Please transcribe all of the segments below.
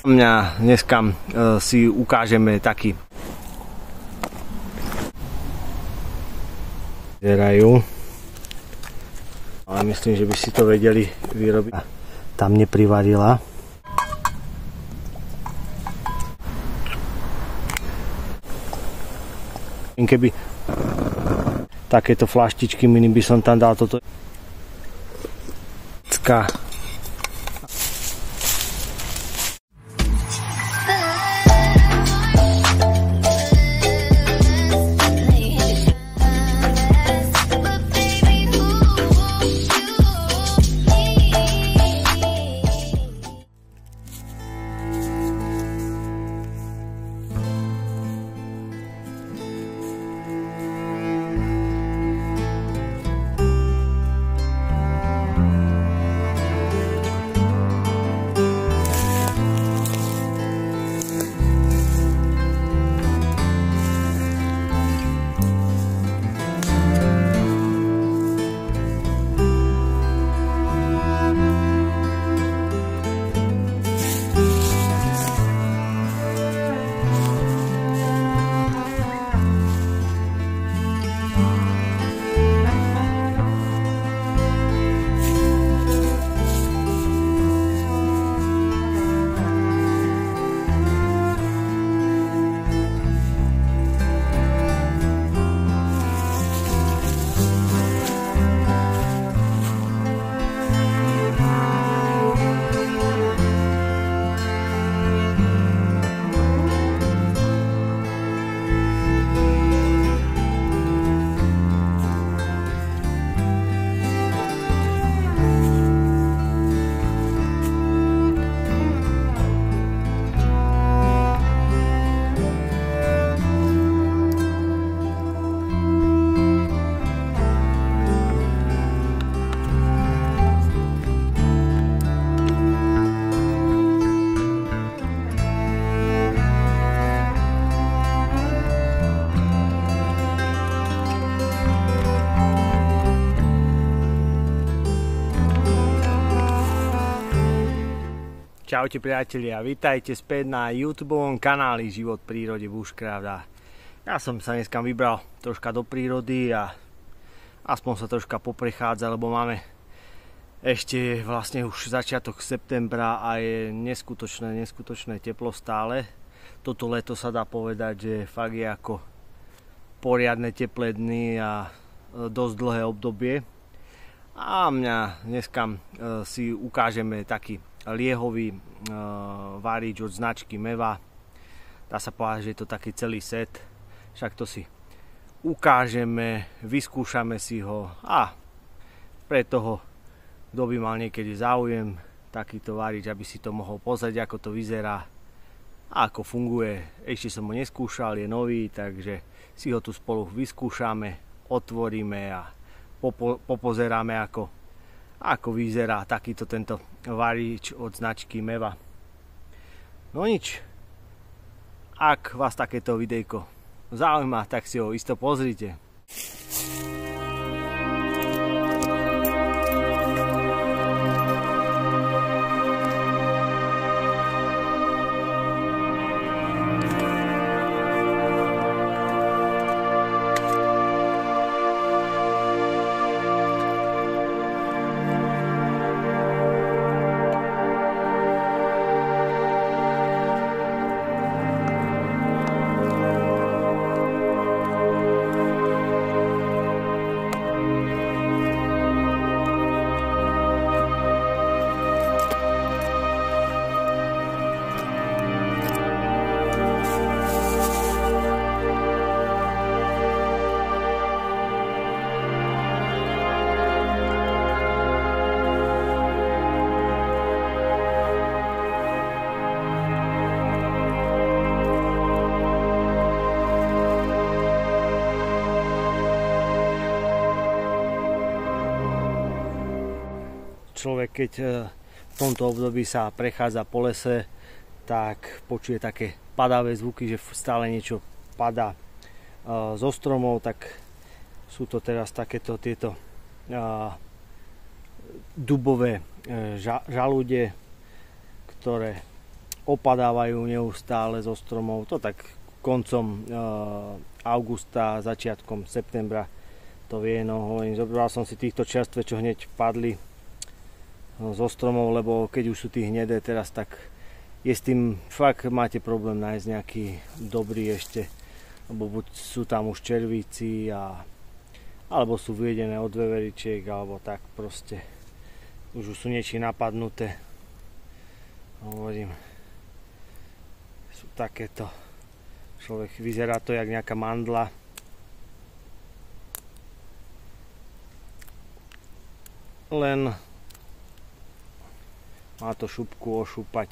Dneska si ukážeme taký vyzerajú, ale myslím, že by si to vedeli vyrobiť. Tam neprivarila. Keby takéto flaštičky mini by som tam dal toto. Čaute priatelia, vítajte späť na YouTubeovom kanáli Život v prírode Bushcraft. Ja som sa dneska vybral troška do prírody a aspoň sa troška poprechádzať, lebo máme ešte vlastne už začiatok septembra a je neskutočné teplo stále. Toto leto sa dá povedať, že fakt je ako poriadne teplé dny a dosť dlhé obdobie. A dneska si ukážeme taký liehový várič od značky Meva. Dá sa povedať, že je to taký celý set. Však to si ukážeme, vyskúšame si ho a pre toho, kto by mal niekedy záujem takýto várič, aby si to mohol pozrieť, ako to vyzerá a ako funguje. Ešte som ho neskúšal, je nový, takže si ho tu spolu vyskúšame, otvoríme a popozeráme, ako vyzerá takýto tento várič od značky Meva. No nič, ak vás takéto videjko zaujíma, tak si ho isto pozrite. Človek, keď v tomto období sa prechádza po lese, tak počuje také padavé zvuky, že stále niečo padá zo stromov, tak sú to teraz takéto tieto dubové žalúde, ktoré opadávajú neustále zo stromov. To tak koncom augusta, začiatkom septembra to vie. No, zobral som si týchto čerstvé, čo hneď padli zo stromov, lebo keď už sú tí hnedé teraz, tak je s tým fakt máte problém nájsť nejaký dobrý ešte, lebo buď sú tam už červíci alebo sú vyjedené od veveričiek, alebo tak proste už sú niečím napadnuté. Hovorím, sú takéto. Človek, vyzerá to jak nejaká mandla. Len má to šupku ošúpať.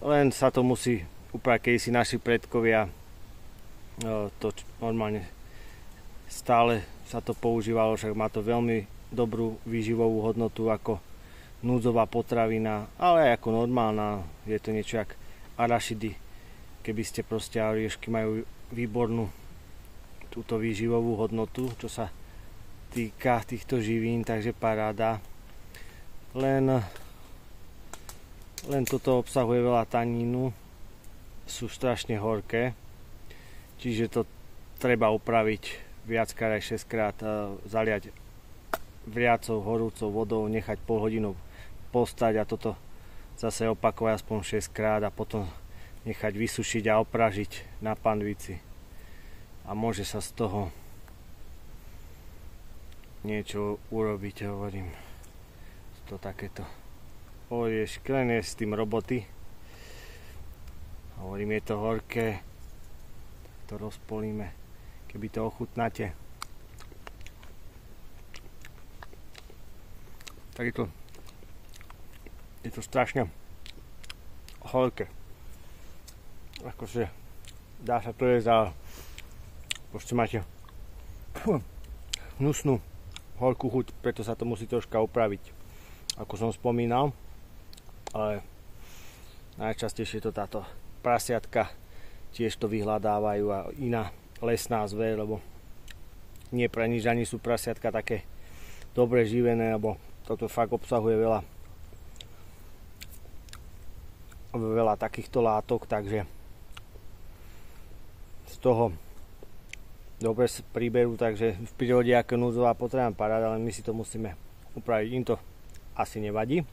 Len sa to musí upraviť, keď si naši predkovia to normálne stále sa to používalo, však má to veľmi dobrú výživovú hodnotu ako núdzová potravina, ale aj ako normálna. Je to niečo jak arašidy. Keby ste proste, oriešky majú výbornú túto výživovú hodnotu, čo sa týka týchto živín, takže paráda. Len toto obsahuje veľa tanínu, sú strašne horké, čiže to treba upraviť viackrát aj 6-krát, zaliať vriacou, horúcou vodou, nechať pol hodinu postať a toto zase opakovať aspoň 6-krát a potom nechať vysušiť a opražiť na panvici. A môže sa z toho niečo urobiť, hovorím. To takéto oriešky, len je s tým roboty. Hovorím, je to horké, to rozpolíme, keby to ochutnáte. Tak je to strašne horké. Akože dá sa to jesť, ale proste máte hnusnú horkú chuť, preto sa to musí troška upraviť, ako som spomínal. Ale najčastejšie to táto prasiatka tiež to vyhľadávajú a iná lesná zver, lebo nie pre nič ani sú prasiatka také dobre živené, lebo toto fakt obsahuje veľa takýchto látok, takže z toho dobre sa priberú, takže v prírode ako núdzová potreba paráda, ale my si to musíme upraviť. Im to asi nevadí,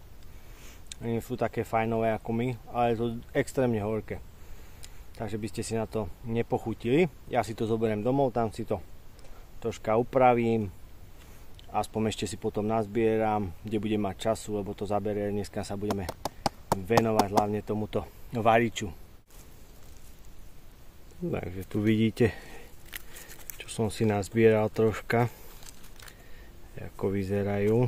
oni sú také fajnové ako my, ale je to extrémne horké, takže by ste si na to nepochutili. Ja si to zoberiem domov, tam si to troška upravím, aspoň ešte si potom nazbieram, kde budem mať času, lebo to zaberie, dneska sa budeme venovať hlavne tomuto variču. Takže tu vidíte, čo som si nazbieral troška, ako vyzerajú.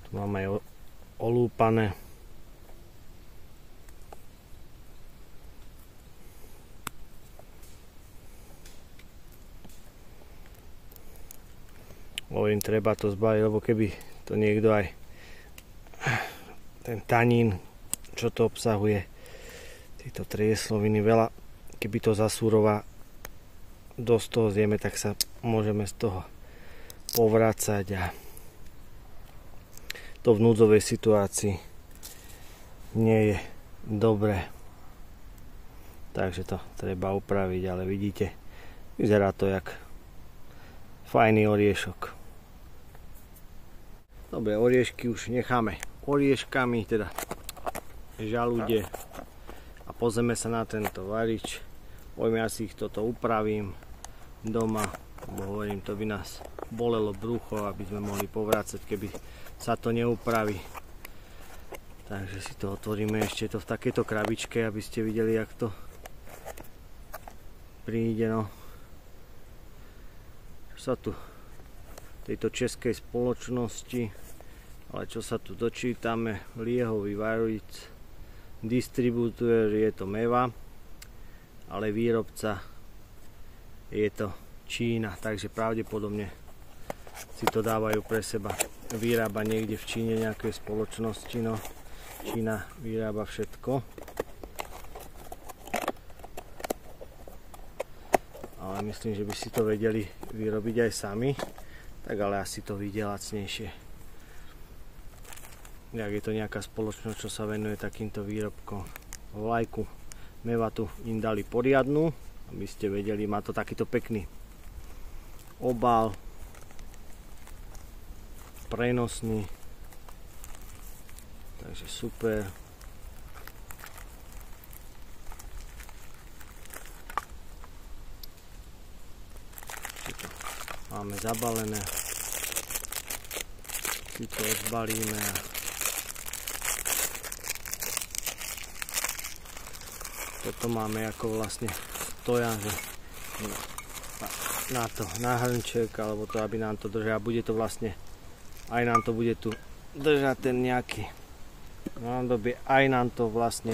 Tu mám aj olúpané. Hovorím, treba to zbaliť, lebo keby to niekto aj ten tanín, čo to obsahuje, tieto triesloviny, veľa, keby to zasúrová dosť toho zjeme, tak sa môžeme z toho povracať a to v núdzovej situácii nie je dobré. Takže to treba upraviť, ale vidíte, vyzerá to jak fajný oriešok. Dobre, oriešky už necháme orieškami, teda žalude, a pozrieme sa na tento varič. Ja si ich toto upravím doma, lebo hovorím, to by nás bolelo brucho, aby sme mohli povrácať, keby sa to neupraví. Takže si to otvoríme, ešte to v takejto krabičke, aby ste videli, jak to príde. No. Čo sa tu tejto českej spoločnosti, ale čo sa tu dočítame, liehový varič, distribútor je to Meva, ale výrobca je to Čína, takže pravdepodobne si to dávajú pre seba. Vyrába niekde v Číne nejakej spoločnosti, no Čína vyrába všetko. Ale myslím, že by si to vedeli vyrobiť aj sami, tak ale asi to vyjde lacnejšie. jak je to nejaká spoločnosť, čo sa venuje takýmto výrobkom. Vlajku Mevatu im dali poriadnu, aby ste vedeli, má to takýto pekný obal, prenosný, takže super. Máme zabalené, si to odbalíme a toto máme ako vlastne stojan, že na to, na hrnček, alebo to, aby nám to držia. Bude to vlastne, aj nám to bude tu držať ten nejaký nádobie, aj nám to vlastne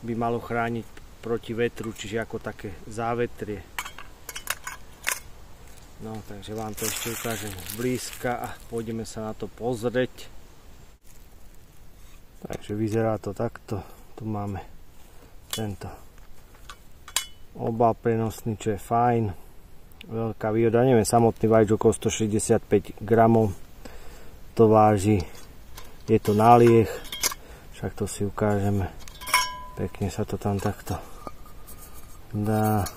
by malo chrániť proti vetru, čiže ako také závetrie. No, takže vám to ešte ukážem zblízka a pôjdeme sa na to pozrieť. Takže vyzerá to takto. Tu máme tento obal prenosný, čo je fajn. Veľká výhoda, neviem, samotný vajíč okolo 165 gramov to váži. Je to nálieh, však to si ukážeme. Pekne sa to tam takto dá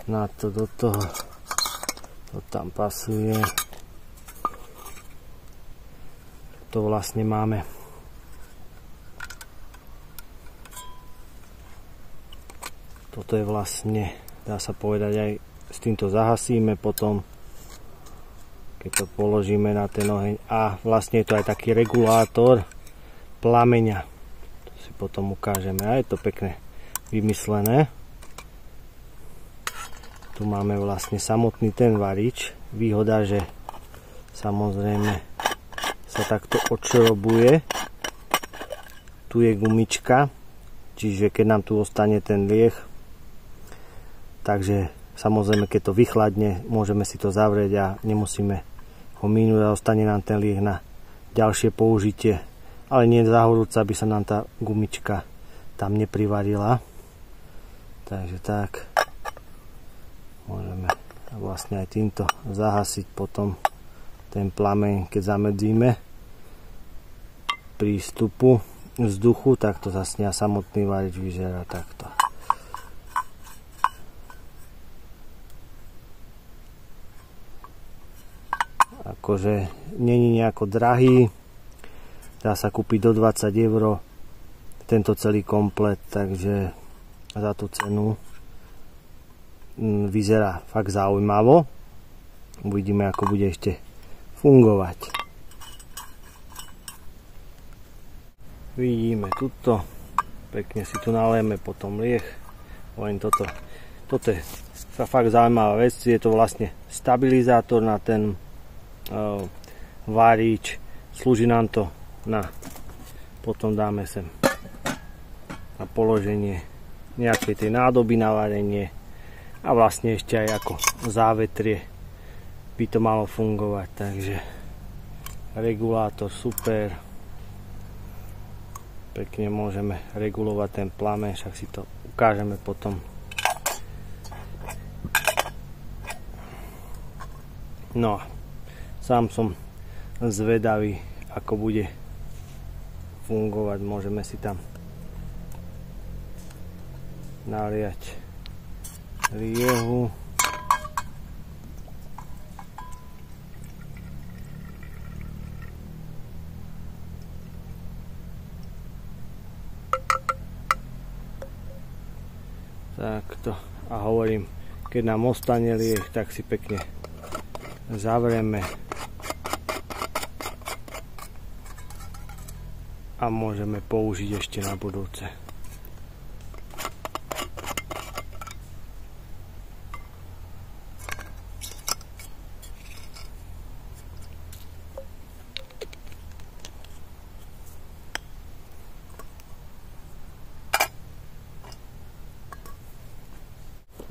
na to do toho. To tam pasuje. To vlastne máme. Toto je vlastne, dá sa povedať, aj s týmto zahasíme potom, keď to položíme na ten oheň. A vlastne je to aj taký regulátor plameňa. To si potom ukážeme. A je to pekne vymyslené. Tu máme vlastne samotný ten varič. Výhoda, že samozrejme sa takto odšrobuje. Tu je gumička, čiže keď nám tu ostane ten lieh, takže samozrejme keď to vychladne, môžeme si to zavrieť a nemusíme ho minúť a ostane nám ten lieh na ďalšie použitie. Ale nie zahorúca, aby sa nám tá gumička tam neprivarila. Takže tak. Môžeme vlastne aj týmto zahasiť potom ten plameň, keď zamedzíme prístupu vzduchu, tak to zase samotný varič vyzerá takto. Akože není nejako drahý, dá sa kúpiť do 20 € tento celý komplet, takže za tú cenu vyzerá fakt zaujímavo. Uvidíme, ako bude ešte fungovať. Vidíme tuto, pekne si tu nalejeme potom lieh. Len toto je fakt zaujímavá vec, je to vlastne stabilizátor na ten varič. Slúži nám to na, potom dáme sem na položenie nejakej tej nádoby na varenie. A vlastne ešte aj ako závetrie by to malo fungovať, takže regulátor super. Pekne môžeme regulovať ten plameň, však si to ukážeme potom. No a sám som zvedavý, ako bude fungovať. Môžeme si tam naliať liehu. Takto. A hovorím, keď nám ostane lieh, tak si pekne zavrieme a môžeme použiť ešte na budúce.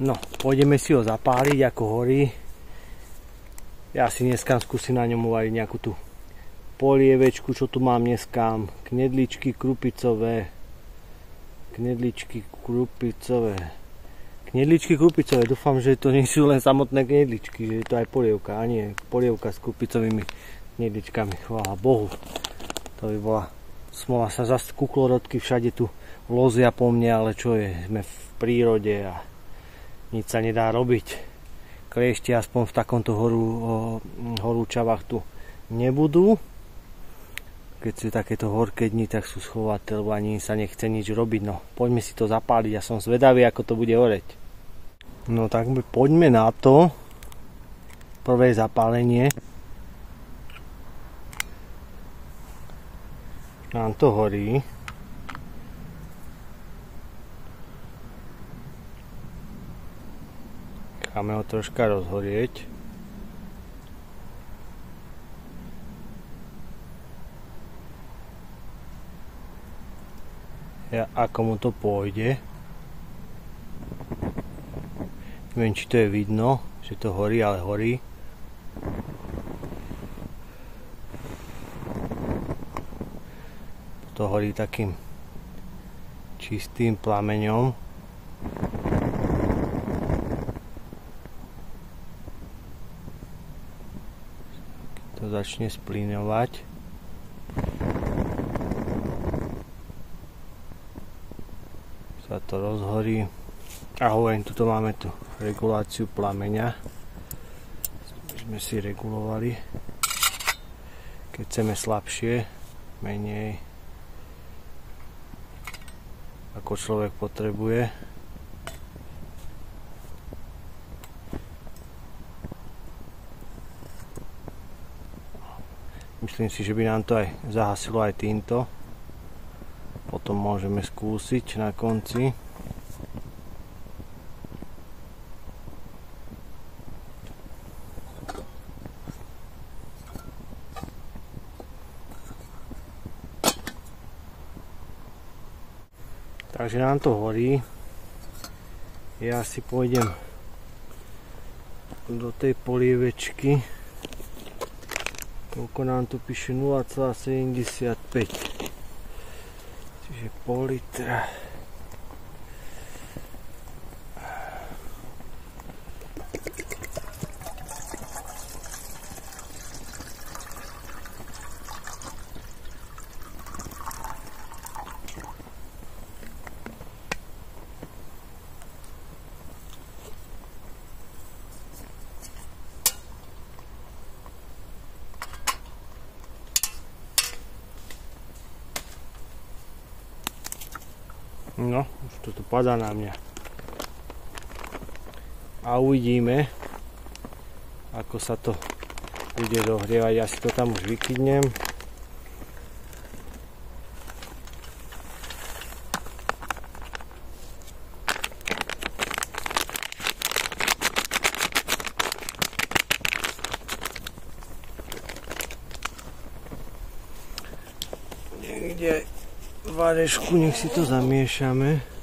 No, pôjdeme si ho zapáliť, ako horí. Ja si dneska skúsim na ňom uvariť nejakú tú polievečku, čo tu mám dneska. Knedličky krupicové. Knedličky krupicové. Dúfam, že to nie sú len samotné knedličky, že je to aj polievka. A nie, polievka s krupicovými knedličkami. Chvála Bohu. To by bola smola. Sa zase kuklorodky všade tu lozia po mne, ale čo je, sme v prírode a nič sa nedá robiť. Kliešti aspoň v takomto horúčavách tu nebudú. Keď sú takéto horké dni, tak sú schovaté, lebo ani sa nechce nič robiť. No, poďme si to zapáliť, ja som zvedavý, ako to bude horeť. No tak poďme na to. Prvé zapálenie. Nám to horí. Necháme ho troška rozhorieť. Ako mu to pôjde. Neviem, či to je vidno, že to horí, ale horí. To horí takým čistým plameňom. To začne splíňovať. Sa to rozhorí. A hovorím, tuto máme tu reguláciu plameňa. Sme si regulovali. Keď chceme slabšie, menej ako človek potrebuje. Myslím si, že by nám to aj zahasilo aj týmto. Potom môžeme skúsiť na konci. Takže nám to horí. Ja si pôjdem do tej polievečky. Koľko nám tu píše 0,75. Čiže pol litra. No, už to tu padá na mňa. A uvidíme, ako sa to bude dohrievať. Ja si to tam už vykydnem. Niekde varešku, nech si to zamiešame.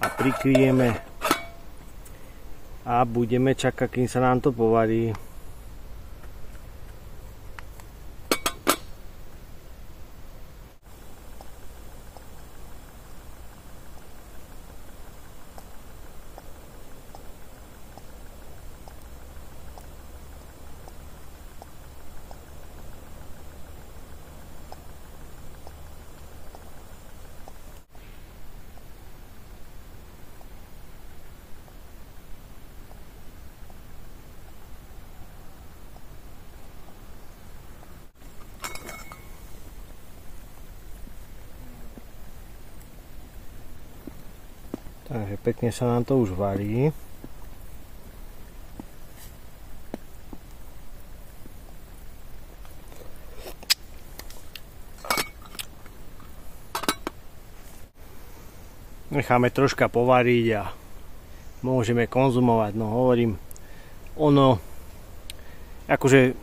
A prikryjeme a budeme čakať, kým sa nám to povarí. Takže pekne sa nám to už varí. Necháme troška povariť a môžeme konzumovať. No hovorím, ono, akože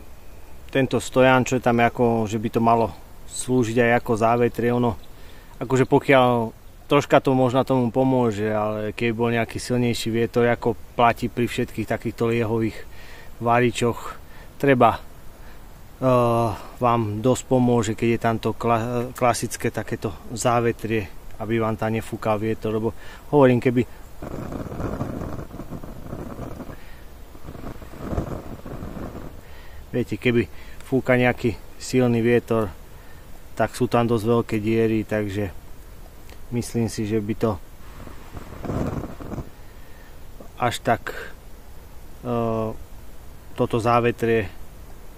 tento stojan, čo je tam, ako, že by to malo slúžiť aj ako závetrie, ono, akože pokiaľ troška to možno tomu pomôže, ale keď bol nejaký silnejší vietor, ako platí pri všetkých takýchto liehových varičoch, treba vám dosť pomôže, keď je tamto klasické takéto závetrie, aby vám tam nefúkal vietor, lebo hovorím, keby viete, keby fúka nejaký silný vietor, tak sú tam dosť veľké diery, takže myslím si, že by to až tak toto závetrie,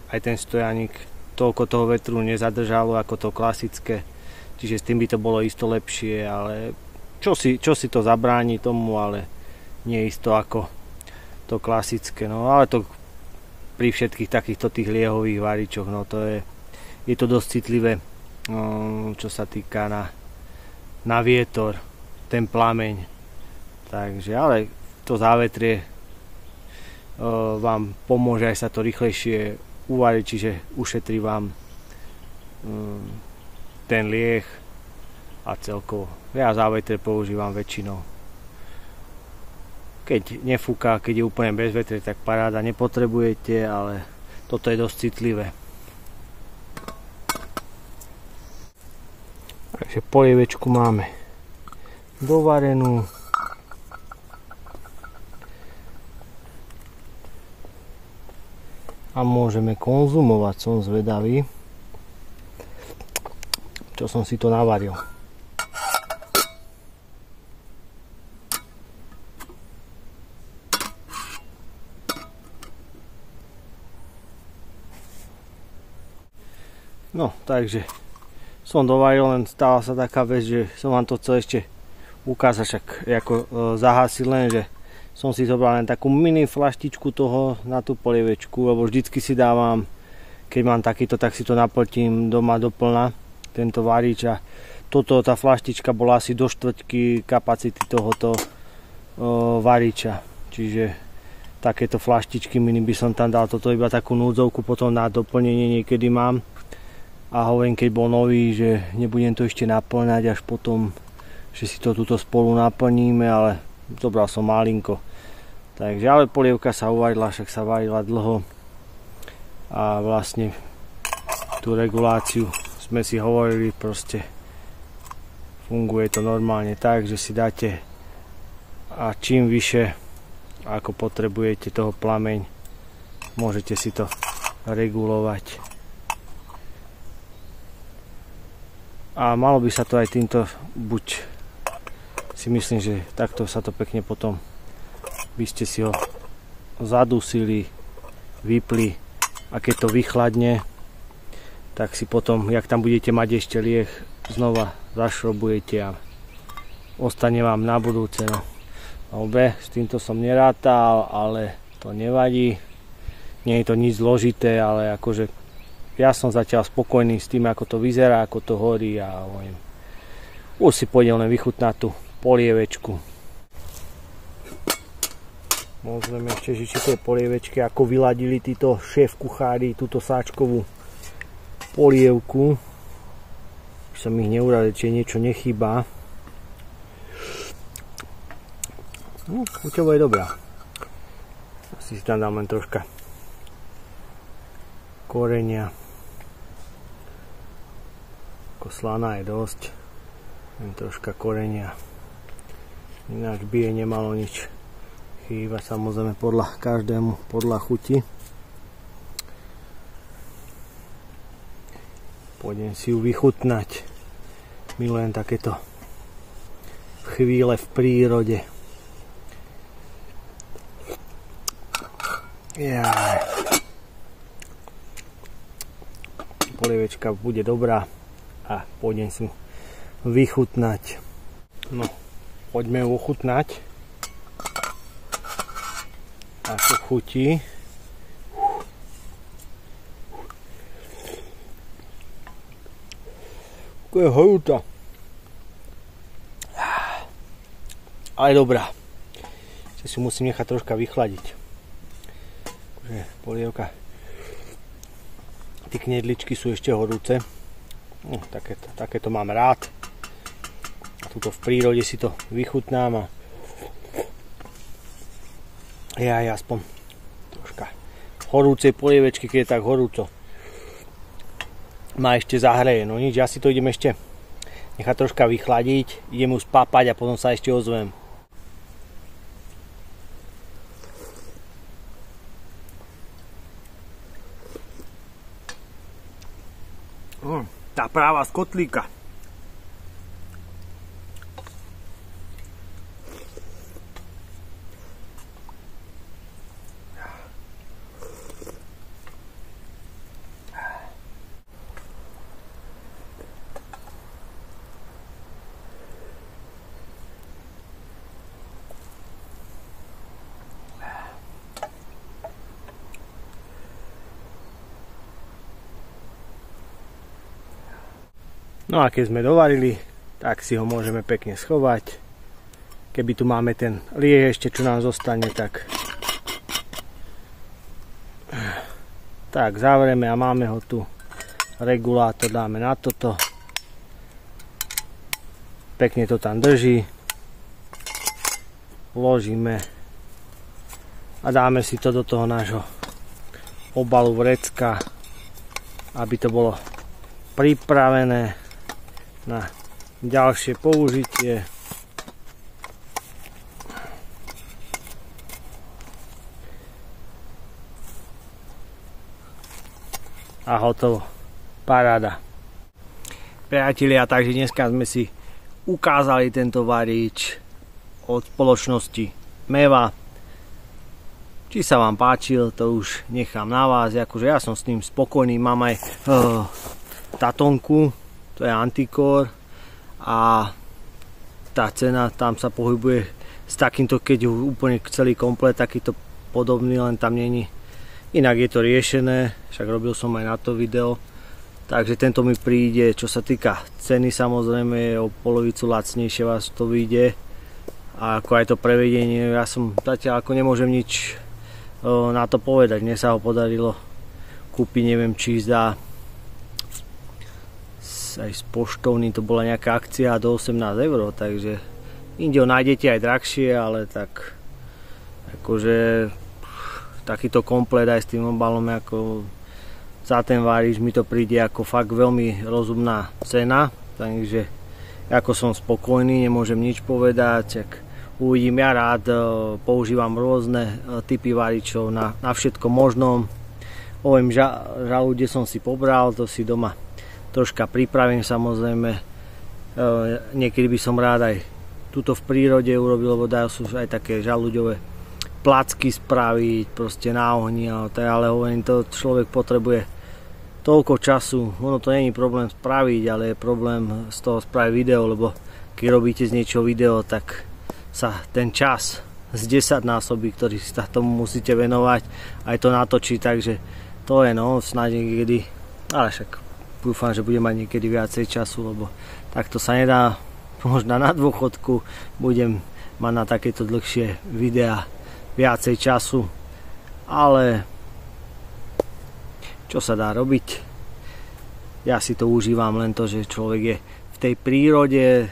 aj ten stojaník, toľko toho vetru nezadržalo ako to klasické, čiže s tým by to bolo isto lepšie, ale čo si to zabráni tomu, ale nie isto ako to klasické, no ale to pri všetkých takýchto tých liehových varičoch, no to je to dosť citlivé, čo sa týka na vietor, ten plameň, takže ale to závetrie vám pomôže aj sa to rýchlejšie uvariť, čiže ušetrí vám ten lieh a celkovo. Ja závetrie používam väčšinou. Keď nefúka, keď je úplne bez vetre, tak paráda, nepotrebujete, ale toto je dosť citlivé. Takže polievečku máme dovarenú. A môžeme konzumovať, som zvedavý, čo som si to navaril. No, takže som dovaril, len stala sa taká vec, že som vám to chcel ešte ukázať, však ako zahásil, len že som si zobral len takú mini flaštičku toho na tú polievečku, lebo vždycky si dávam, keď mám takýto, tak si to napltím doma doplna, tento varič, a tá flaštička bola asi do štvrťky kapacity tohoto variča, čiže takéto flaštičky mini by som tam dal, toto iba takú núdzovku potom na doplnenie niekedy mám, a hovorím, keď bol nový, že nebudem to ešte naplňať až potom, že si to tuto spolu naplníme, ale zobral som malinko. Takže ale polievka sa uvarila, však sa varila dlho a vlastne tú reguláciu sme si hovorili, proste funguje to normálne tak, že si dáte a čím vyššie ako potrebujete toho plameň, môžete si to regulovať. A malo by sa to aj týmto, buď si myslím, že takto sa to pekne potom by ste si ho zadusili, vypli, a keď to vychladne, tak si potom, jak tam budete mať ešte lieh, znova zašrobujete a ostane vám na budúce. No. S týmto som nerátal, ale to nevadí, nie je to nič zložité, ale akože ja som zatiaľ spokojný s tým, ako to vyzerá, ako to horí, a už si pôjdem len vychutnať tú polievečku. Môžeme ešte žiť tie polievečky, ako vyladili títo šéf kuchári túto sáčkovú polievku. Už som ich neuradil, či niečo nechýba. Chuťovo je dobrá. Asi si tam dám len troška korenia. Slaná je dosť, len troška korenia, ináč by jej nemalo nič chýbať, samozrejme podľa chuti. Pôjdem si ju vychutnať, milujem takéto chvíle v prírode. Polievečka bude dobrá a pôjdem si vychutnať. No, poďme ju ochutnať. Ako chutí. Ako je horúca. Ale dobrá. Si musím nechať troška vychladiť. Takže polievka. Tí knedličky sú ešte horúce. Takéto mám rád. A tuto v prírode si to vychutnám a ja aspoň troška horúcej polievečky, keď je tak horúco, ma ešte zahreje. No nič, ja si to idem ešte nechať troška vychladiť, idem ju spápať a potom sa ešte ozvem. Tá práva z kotlíka. No a keď sme dovarili, tak si ho môžeme pekne schovať. Keby tu máme ten lieh ešte, čo nám zostane, tak zavrieme a máme ho tu. Regulátor dáme na toto. Pekne to tam drží. Vložíme a dáme si to do toho nášho obalu vrecka, aby to bolo pripravené na ďalšie použitie. A hotovo. Paráda. Priatelia, takže dneska sme si ukázali tento varíč od spoločnosti Meva. Či sa vám páčil, to už nechám na vás. Akože ja som s ním spokojný. Mám aj tatonku, to je Antikor, a tá cena tam sa pohybuje s takýmto, keď úplne celý komplet takýto podobný, len tam není. Inak je to riešené, však robil som aj na to video, takže tento mi príde, čo sa týka ceny, samozrejme je o polovicu lacnejšie, vás to vyjde, a ako aj to prevedenie, ja som zatiaľ ako nemôžem nič na to povedať. Mne sa ho podarilo kúpiť, neviem či zdá aj s poštovným, to bola nejaká akcia do 18 €, takže inde ho nájdete aj drahšie, ale tak akože takýto komplet aj s tým obalom, ako za ten varíč mi to príde ako fakt veľmi rozumná cena, takže ako som spokojný, nemôžem nič povedať. Uvidím, ja rád používam rôzne typy varíčov na všetko možnom. Oviem, žalúde som si pobral, to si doma troška pripravím, samozrejme. Niekedy by som rád aj tuto v prírode urobil, lebo dajú sú aj také žalúďové placky spraviť, proste na ohni, ale hovorím, to človek potrebuje toľko času, ono to nie je problém spraviť, ale je problém z toho spraviť video, lebo keď robíte z niečoho video, tak sa ten čas z 10 násobí, ktorý sa tomu musíte venovať, aj to natočiť, takže to je snáď niekedy, ale však dúfam, že budem mať niekedy viacej času, lebo takto sa nedá, možno na dôchodku budem mať na takéto dlhšie videá viacej času, ale čo sa dá robiť? Ja si to užívam, len to, že človek je v tej prírode,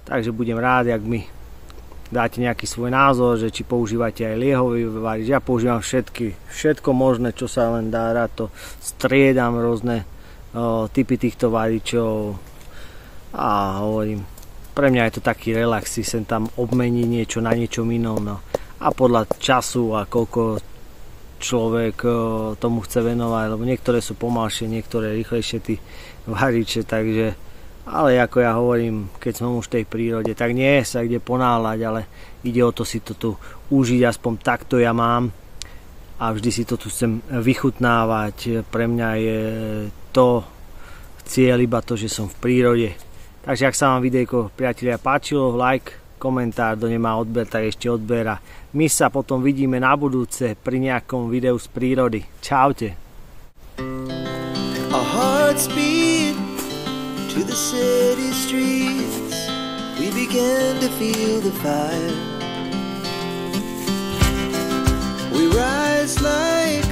takže budem rád, ak mi dáte nejaký svoj názor, že či používate aj liehový varíč. Ja používam všetko možné, čo sa len dá, rád to striedam, rôzne typy týchto varíčov a hovorím, pre mňa je to taký relax, si sem tam obmení niečo na niečom inom, a podľa času a koľko človek tomu chce venovať, lebo niektoré sú pomalšie, niektoré rýchlejšie tí varíče, takže ale ako ja hovorím, keď som už v tej prírode, tak nie sa kde ponáhľať, ale ide o to si to tu užiť, aspoň takto ja mám a vždy si to tu chcem vychutnávať. Pre mňa je to cieľ iba to, že som v prírode. Takže ak sa vám videjko, priatelia, páčilo, like, komentár, kto nemá odber, tak ešte odber a my sa potom vidíme na budúce pri nejakom videu z prírody. Čaute. Our hearts beat to the city streets. We began to feel the fire. We rise like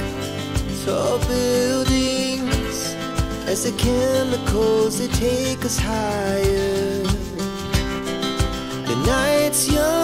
tall buildings as the chemicals, they take us higher. nights you're